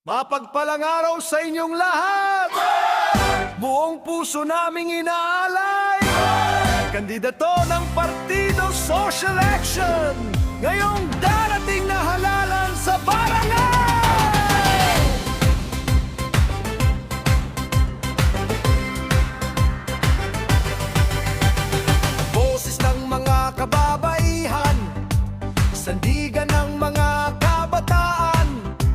Mapagpalang araw sa inyong lahat! Buong puso naming inaalay kandidato ng Partido Social Action ngayong darating na halalan sa barangay! Boses ng mga kababaihan, sandigan ng mga kabataan,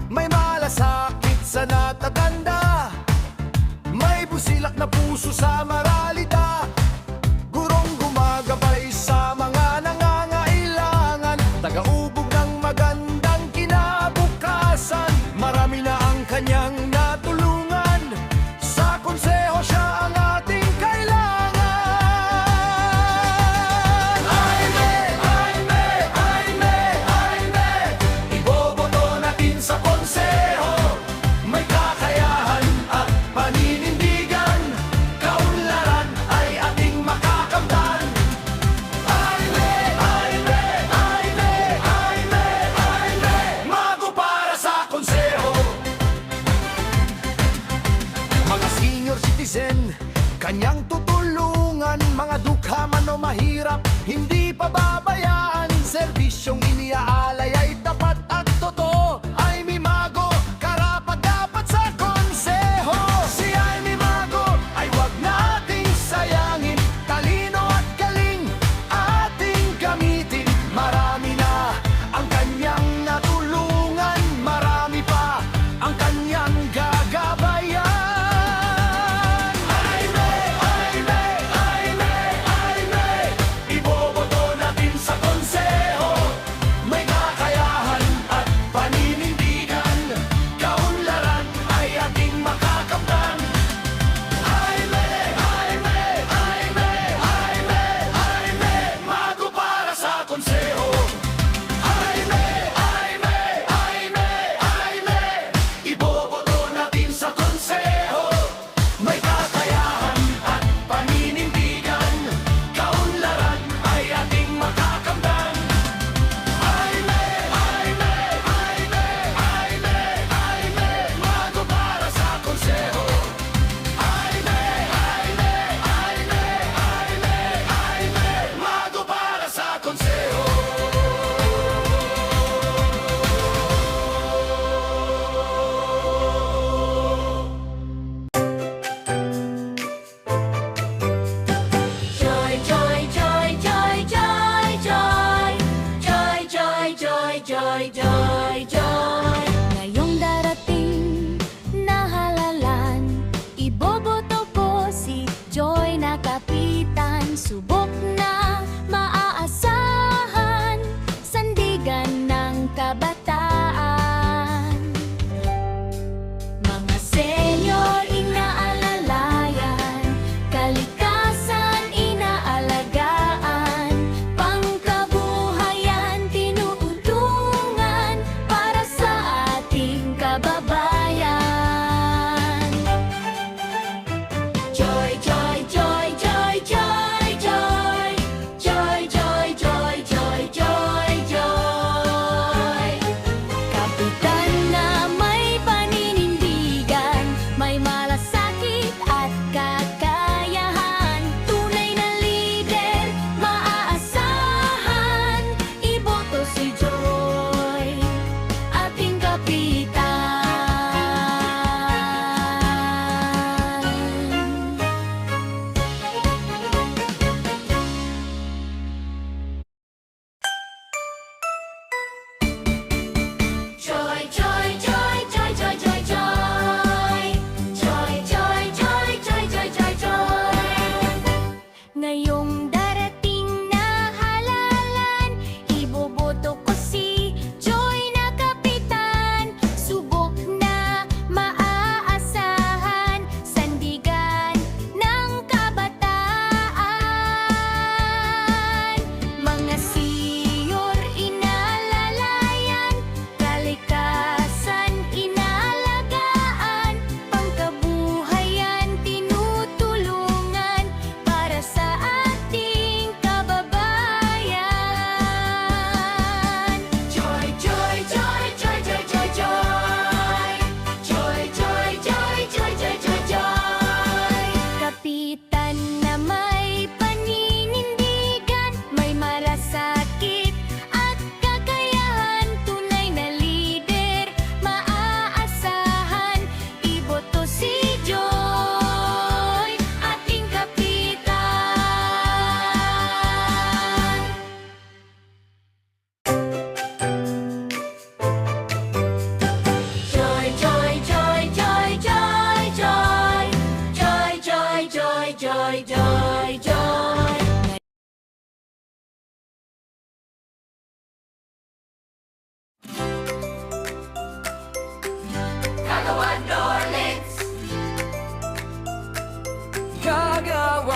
may malasakit sa natatanda, may busilak na puso sa maralita, gurong gumagabay sa mga nangangailangan, tagaubog ng magandang kinabukasan. Marami na ang kanyang natulungan, sa konseho siya ang ating kailangan. Jaime, iboboto natin sa konseho, may kakayahan at paninindigan, kaunlaran ay ating makakamtan. Jaime, mago para sa konseho. Mga senior citizen, kanyang tutulungan, mga dukha man o mahirap, hindi pababayaan. Serbisyong iniaalay ay tapat at totoo. Jaime Mago, karapat-dapat sa konseho. Si Jaime Mago ay wag nating sayangin, talino at galing ating gamitin. Marami na ang kanyang natulungan, marami pa ang kanyang gagabayan. Jaime, iboboto natin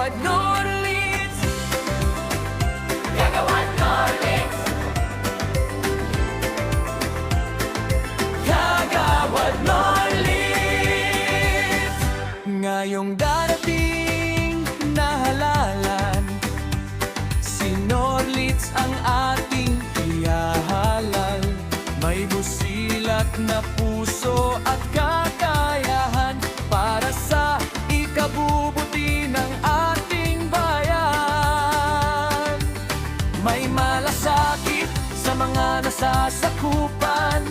Kagawad Norleads, Kagawad Norleads, Kagawad Norleads. Ngayong darating na halalan, si Norleads ang ating ihahalal. May busilat na puso at kakayahan para sa ikabubuti ng ating bayan. May malasakit sa mga nasasakupan,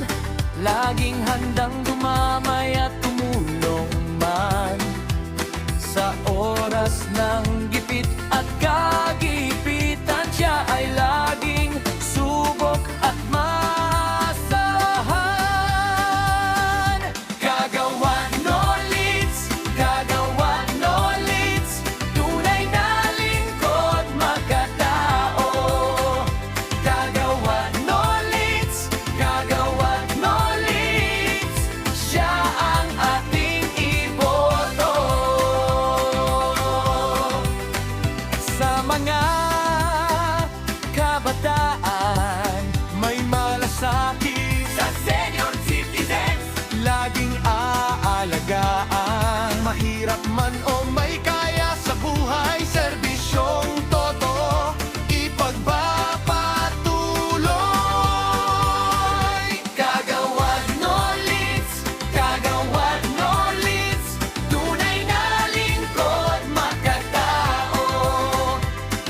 laging handang dumamay at tumulong man. Sa oras ng gipit at kagipitan, siya ay laging subok at masahan. Kagawad Norleads, Kagawad Norleads, tunay na lingkod magkatao. Kagawad Norleads, Kagawad Norleads, siya ang ating iboto. Sa mga kabataan, may malasakit sa senior citizens, laging aalagaan. Mahirap man o may kaya sa buhay, serbisyong todo ipagpapatuloy. Kagawad Norleads, Kagawad Norleads, tunay na lingkod magkatao.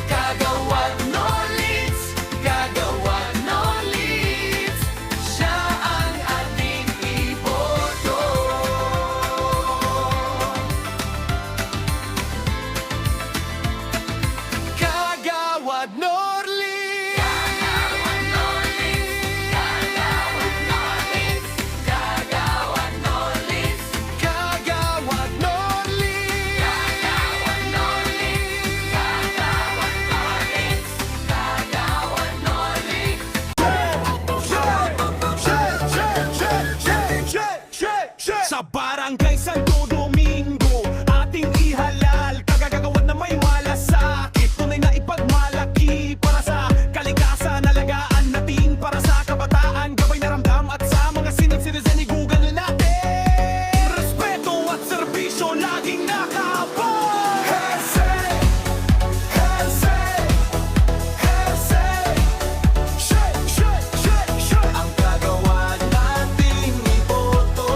Kagawad Norleads, Kagawad Norleads, siya ang ating iboto. Kagawad Norleads, Kagawad Norleads, Kagawad Norleads, Kagawad Norleads, Kagawad Norleads, Kagawad Norleads. Sa Barangay Santo Domingo, ating ihalal kagagawad na may malasakit, tunay na ipagmalaki para sa kalikasan, alagaan natin para sa kabataan, gabay na ramdam at sa mga senior citizen igugal natin. Respeto at serbisyo laging nakaabot. Hersey, Hersey, Hersey, shake, shake, shake, shake. Ang kagawad nating iboto,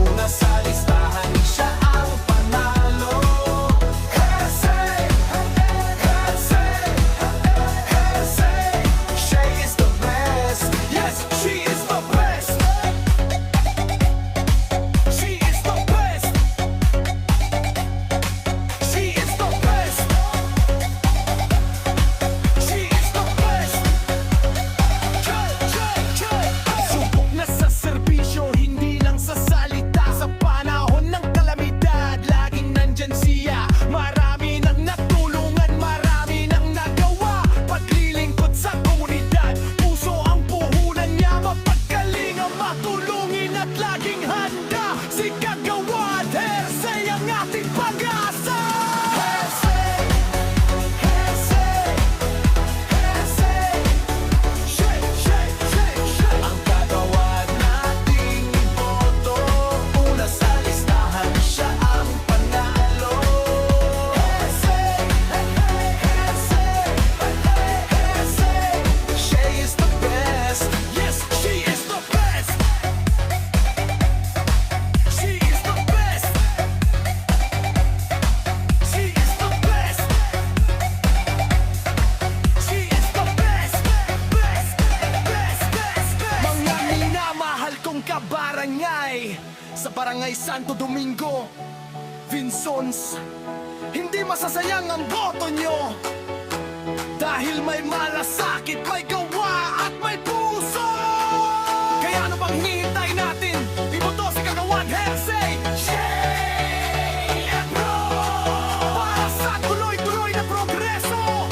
una sa listahan siya ang panalo. Hersey, Hersey, Hersey, she is the best. Yes, she is the best. She is the best. She is the best. She is the best. Subok na sa serbisyo, hindi lang sa salita. Sa panahon ng kalamidad, laging nandyan siya. Marami nang natulungan, marami nang nagawa. Paglilingkod sa komunidad, puso ang puhunan niya. Mapagkalinga, matulungin at laging handa. Si Kagawad Hersey ang ating pag-asa. Hersey, Hersey, Hersey, shake, shake, shake, shake. Ang kagawad nating iboto, una sa listahan siya ang panalo. Hersey, Hersey, Hersey, she is the best. Yes, she is the best. She is the best. She is the best. She is the best. Best, best, best, best. Mga minamahal kong kabarangay, sa Barangay Santo Domingo, Vinsons, hindi masasayang ang boto nyo. Dahil may malasakit, may gawa at may puso. Kaya ano bang hinihintay natin? Iboto si Kagawad Hersey. Shake and roll! Para sa tuloy-tuloy na progreso,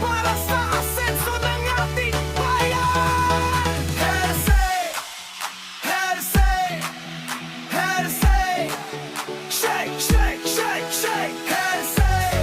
para sa asenso ng ating bayan. Hersey, Hersey, Hersey, shake, shake, shake, shake. Hersey,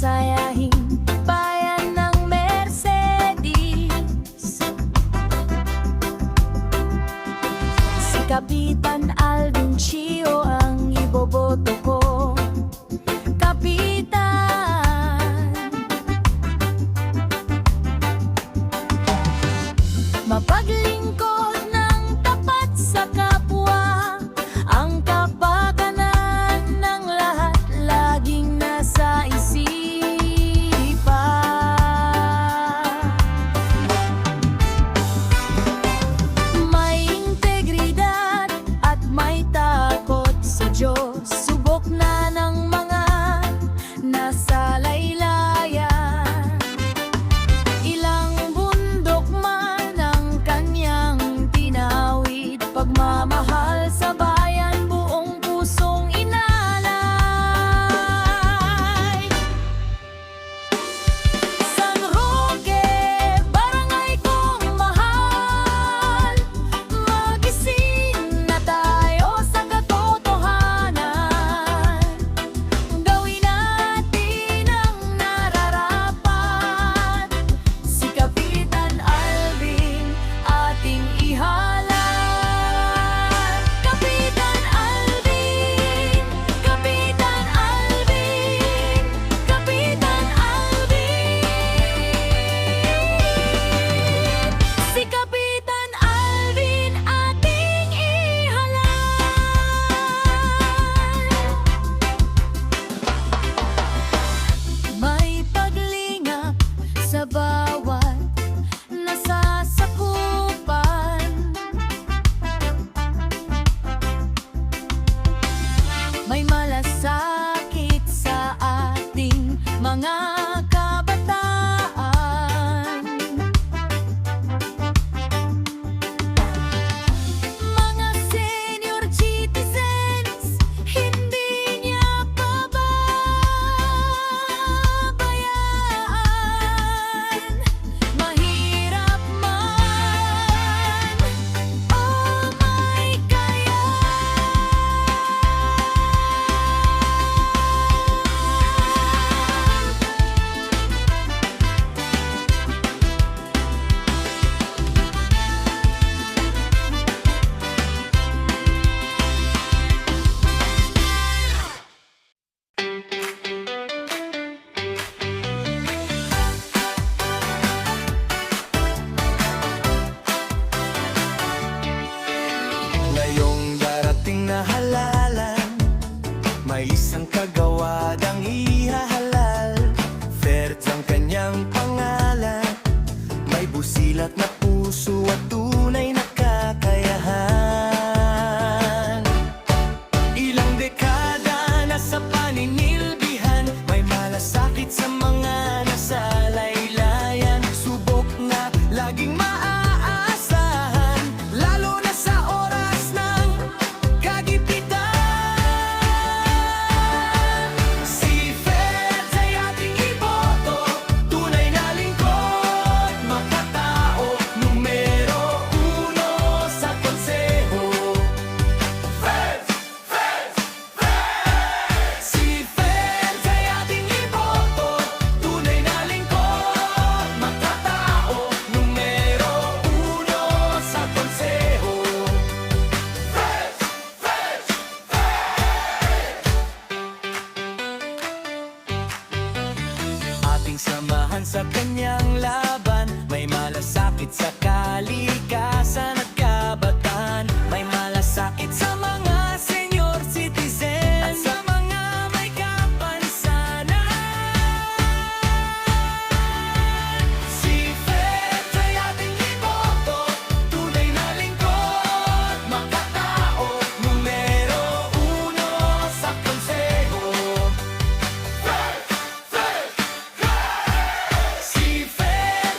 masayahing bayan ng Mercedes. Si Kapitan Alvin Chio ang iboboto ko. Kapitan, mapaglingkod ng tapat sa kapwa, ang kapakanan ng lahat laging nasa isipan. May integridad at may takot sa Diyos, subok na ng mga nasa laylayan. Ilang bundok man ang kanyang tinawid, pagmamahal sa bayan buong pusong inalay. San Roque, barangay kong mahal, magising na tayo sa katotohanan. Gawin natin ang nararapat, si Kapitan Alvin ating ihalal. Kapitan Alvin, Kapitan Alvin, Kapitan Alvin. Si Kapitan Alvin ating ihalal. May paglingap sa bawat nasasakupan. May malasakit sa ating mga kabataan. Mga senior citizens, hindi niya pababayaan. Mahirap man o may kaya, Ngayong darating na halalan, may isang kagawad ang ihahalal. Ferd ang kanyang pangalan, may busilat na puso at tunay na kakayahan. Ilang dekada na sa paninilbihan, may malasakit sa mga nasa laylayan. Subok na laging maaasahan, lalo na sa oras ng kagipitan. Si Ferd ay ating iboto, tunay na lingkod, makatao, numero uno sa konseho. Ferd! Ferd! Ferd! Si Ferd ay ating iboto, tunay na lingkod, makatao, numero uno sa konseho. Fred! Fred! Ating samahan sa kanyang laban, may malasakit sa kalikasan at kabataan, may malasakit sa mga senior citizen at sa mga may kapansanan. Si Fred ay ating iboto, tunay na lingkod, makatao, numero uno sa konseho. Fred! Fred! Fred! Si Fred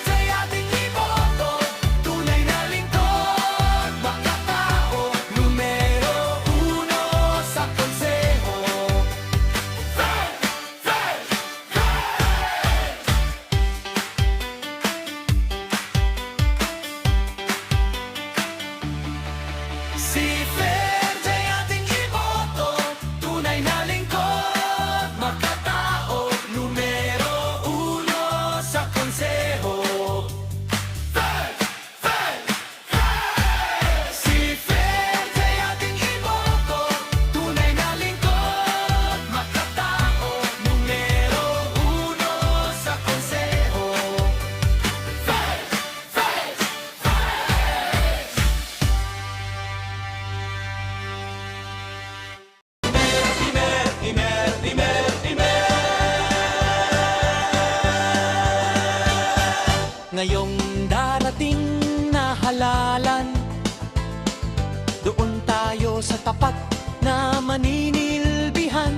maninilbihan.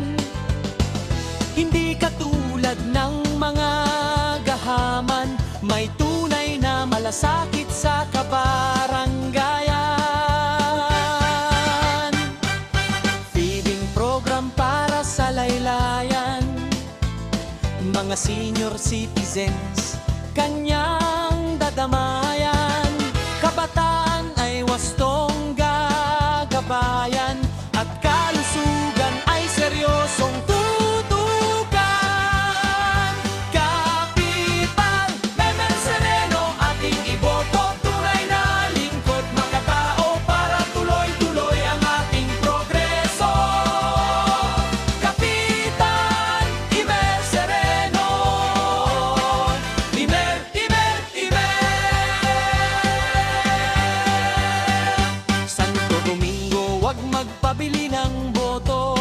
Hindi katulad ng mga gahaman, may tunay na malasakit sa kabaranggayan. Feeding program para sa laylayan, mga senior citizens kanyang dadamayan. Kabataan ay wastong gagabayan, at kalusugan ay seryosong tutukan. Kapitan Memel Sereno, ating iboto, tunay na lingkod makatao para tuloy-tuloy ang ating progreso. Kapitan Imer Sereno, Imer, Imer, Imer. Santo Domingo, wag magpabili ng boto.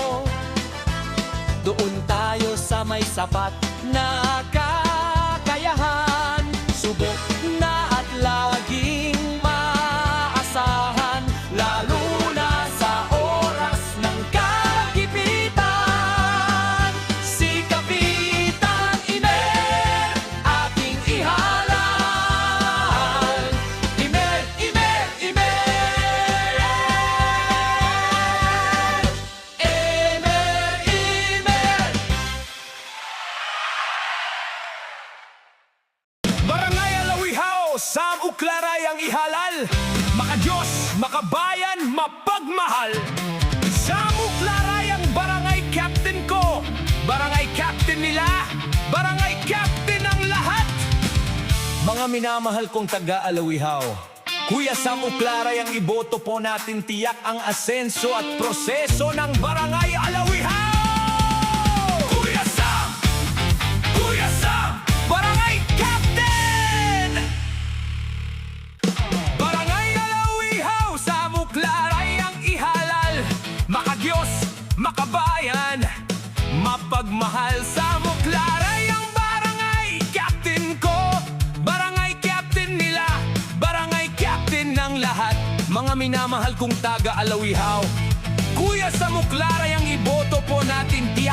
Doon tayo sa may sapat na kakayahan. Subok na at laging maasahan, lalo na sa oras ng kagipitan. Si Kapitan Imer, ating ihalal. Imer, Imer, Imer. Imer, Imer. Barangay Alawihaw, Sam Uklaray ang ihalal. Maka-Diyos, makabayan, mapagmahal. Sam Uklaray ang barangay captain ko. Barangay captain nila, barangay captain ng lahat. Mga minamahal kong taga-Alawihaw, Kuya Sam Uklaray ang iboto po natin, tiyak ang asenso at proseso ng barangay Alawihaw. Kuya Sam! Kuya Sam! Barangay Captain! Barangay Alawihaw, Sam Uklaray ang ihalal. Maka-Diyos, makabayan, mapagmahal. Sam Uklaray ang barangay captain ko. Barangay captain nila, barangay captain ng lahat. Mga minamahal kong taga-Alawihaw, Kuya Sam Uklaray ang iboto po natin, tiyak